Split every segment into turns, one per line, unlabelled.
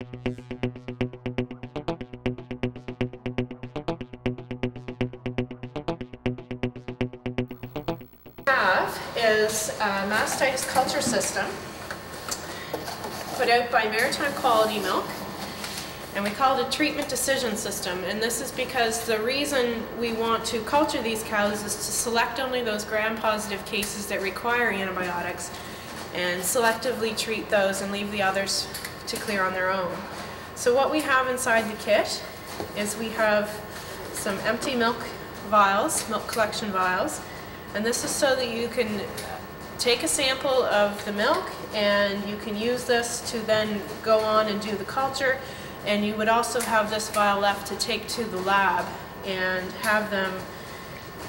Is a mastitis culture system put out by Maritime Quality Milk, and we call it a treatment decision system. And this is because the reason we want to culture these cows is to select only those gram-positive cases that require antibiotics and selectively treat those and leave the others to clear on their own. So what we have inside the kit is we have some empty milk vials, milk collection vials. And this is so that you can take a sample of the milk and you can use this to then go on and do the culture. And you would also have this vial left to take to the lab and have them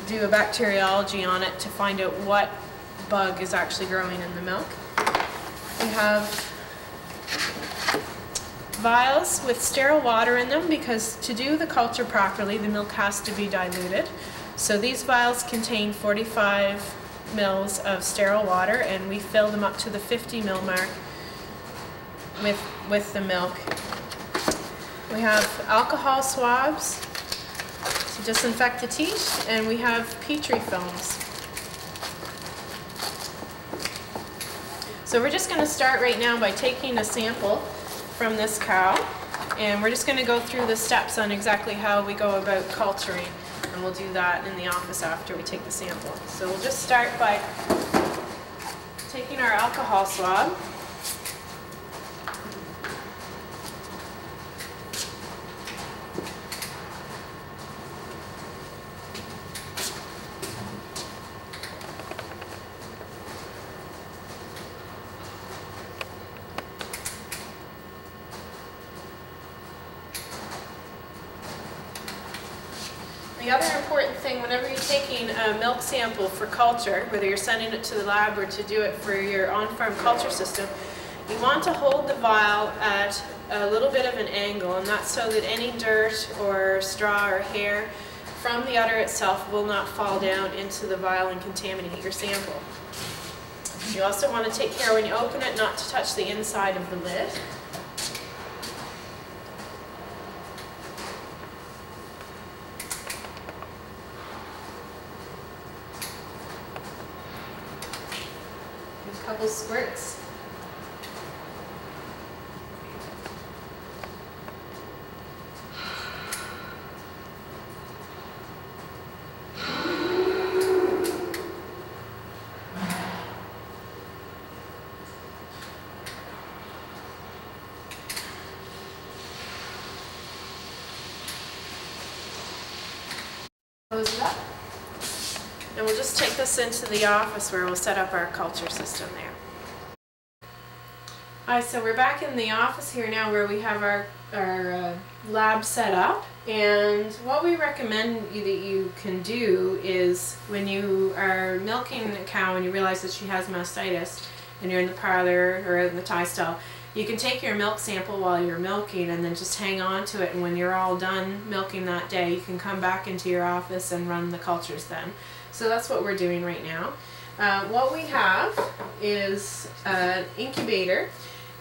do a bacteriology on it to find out what bug is actually growing in the milk. We have vials with sterile water in them because to do the culture properly, the milk has to be diluted. So these vials contain 45 mils of sterile water, and we fill them up to the 50 mil mark with the milk. We have alcohol swabs to disinfect the teat, and we have petri films. So we're just going to start right now by taking a sample from this cow, and we're just going to go through the steps on exactly how we go about culturing. And we'll do that in the office after we take the sample. So we'll just start by taking our alcohol swab. The other important thing, whenever you're taking a milk sample for culture, whether you're sending it to the lab or to do it for your on-farm culture system, you want to hold the vial at a little bit of an angle, and that's so that any dirt or straw or hair from the udder itself will not fall down into the vial and contaminate your sample. You also want to take care when you open it not to touch the inside of the lid. Couple squirts. Close it up. And we'll just take this into the office where we'll set up our culture system there. Alright, so we're back in the office here now where we have our lab set up, and what we recommend that you can do is when you are milking a cow and you realize that she has mastitis and you're in the parlor or out in the tie stall, you can take your milk sample while you're milking and then just hang on to it, and when you're all done milking that day you can come back into your office and run the cultures then. So that's what we're doing right now. What we have is an incubator.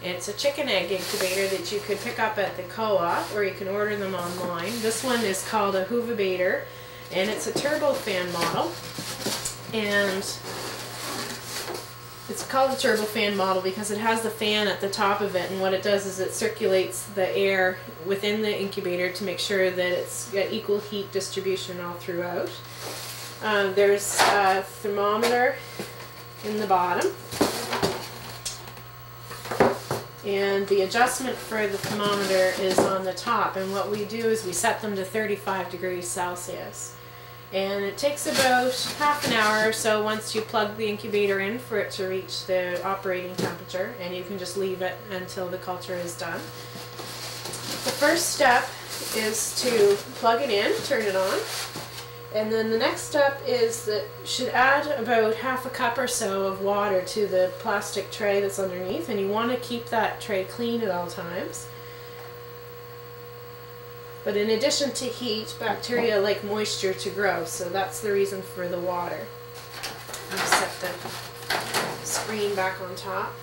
It's a chicken egg incubator that you could pick up at the co-op, or you can order them online. This one is called a Huvabator, and it's a turbofan model. And it's called a turbofan model because it has the fan at the top of it, and what it does is it circulates the air within the incubator to make sure that it's got equal heat distribution all throughout. There's a thermometer in the bottom. And the adjustment for the thermometer is on the top, and what we do is we set them to 35 degrees Celsius. And it takes about half an hour or so once you plug the incubator in for it to reach the operating temperature, and you can just leave it until the culture is done. The first step is to plug it in, turn it on. And then the next step is that you should add about half a cup or so of water to the plastic tray that's underneath, and you want to keep that tray clean at all times. But in addition to heat, bacteria like moisture to grow, so that's the reason for the water. I'll set the screen back on top.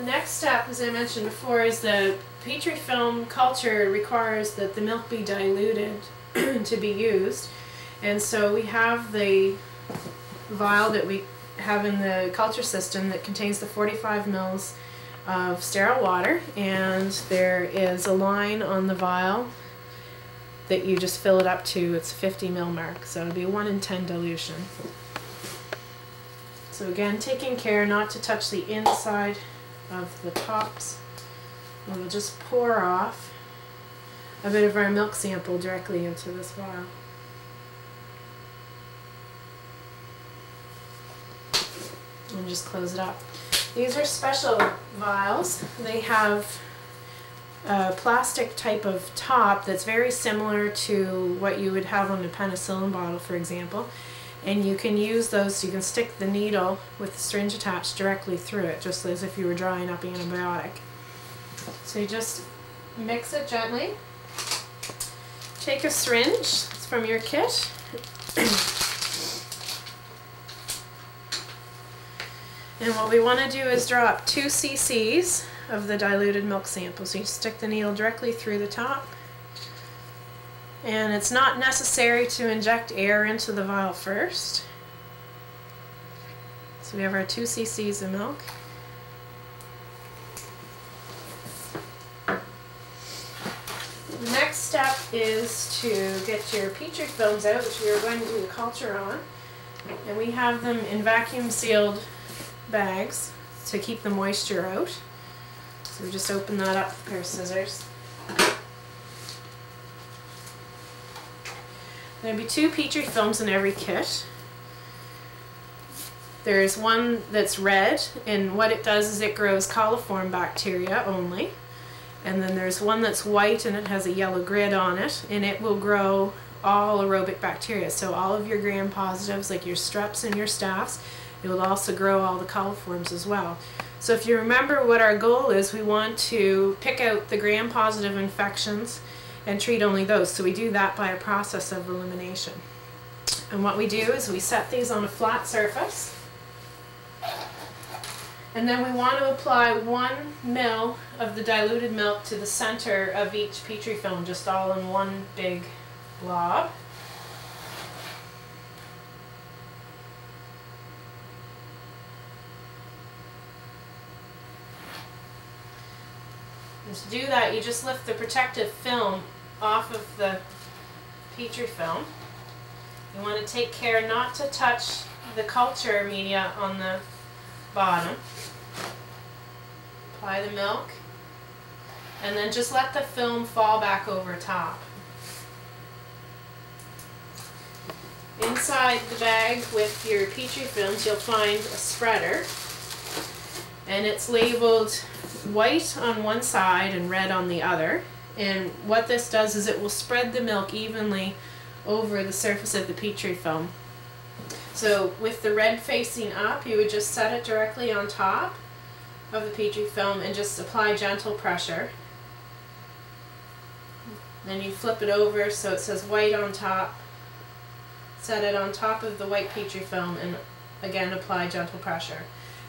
next step, as I mentioned before, is the petri film culture requires that the milk be diluted to be used. And so we have the vial that we have in the culture system that contains the 45 mils of sterile water, and there is a line on the vial that you just fill it up to its 50 mil mark, so it'll be 1 in 10 dilution. So again, taking care not to touch the inside of the tops. And we'll just pour off a bit of our milk sample directly into this vial. And just close it up. These are special vials. They have a plastic type of top that's very similar to what you would have on a penicillin bottle, for example. And you can use those, you can stick the needle with the syringe attached directly through it, just as if you were drawing up antibiotic. So you just mix it gently. Take a syringe, it's from your kit. And what we want to do is draw up 2 cc's of the diluted milk sample. So you stick the needle directly through the top. And it's not necessary to inject air into the vial first. So we have our 2 cc's of milk. The next step is to get your petri films out, which we are going to do the culture on. And we have them in vacuum sealed bags to keep the moisture out. So we just open that up with a pair of scissors. There'll be 2 petri films in every kit. There's one that's red, and what it does is it grows coliform bacteria only. And then there's one that's white and it has a yellow grid on it, and it will grow all aerobic bacteria. So all of your gram positives, like your streps and your staph, it will also grow all the coliforms as well. So if you remember what our goal is, we want to pick out the gram positive infections and treat only those. So we do that by a process of elimination. And what we do is we set these on a flat surface, and then we want to apply 1 ml of the diluted milk to the center of each petri film, just all in one big blob. And to do that, you just lift the protective film off of the petri film. You want to take care not to touch the culture media on the bottom. Apply the milk, and then just let the film fall back over top. Inside the bag with your petri films, you'll find a spreader, and it's labeled white on one side and red on the other. And what this does is it will spread the milk evenly over the surface of the petri film. So with the red facing up, you would just set it directly on top of the petri film and just apply gentle pressure. Then you flip it over so it says white on top. Set it on top of the white petri film and again apply gentle pressure,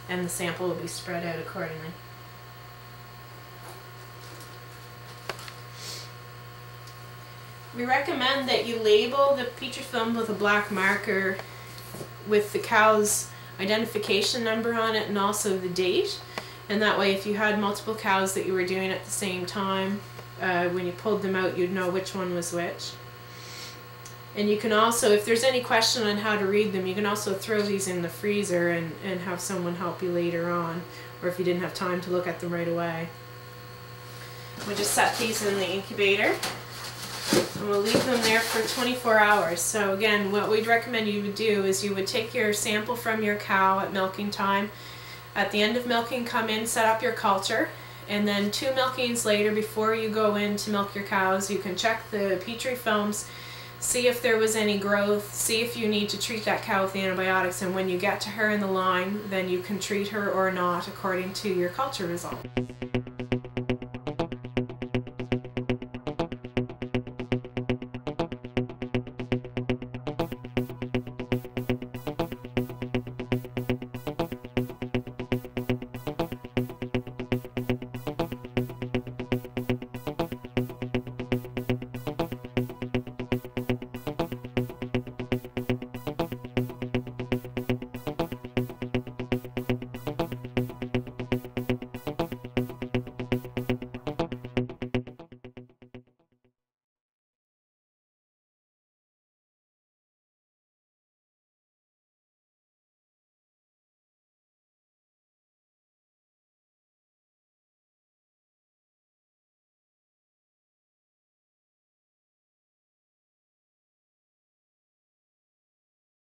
and the sample will be spread out accordingly. We recommend that you label the petri film with a black marker with the cow's identification number on it and also the date. And that way, if you had multiple cows that you were doing at the same time, when you pulled them out, you'd know which one was which. And you can also, if there's any question on how to read them, you can also throw these in the freezer and have someone help you later on, or if you didn't have time to look at them right away. We'll just set these in the incubator, and we'll leave them there for 24 hours. So again, what we'd recommend you would do is you would take your sample from your cow at milking time. At the end of milking, come in, set up your culture, and then 2 milkings later, before you go in to milk your cows, you can check the petri films, see if there was any growth, see if you need to treat that cow with antibiotics, and when you get to her in the line, then you can treat her or not according to your culture results.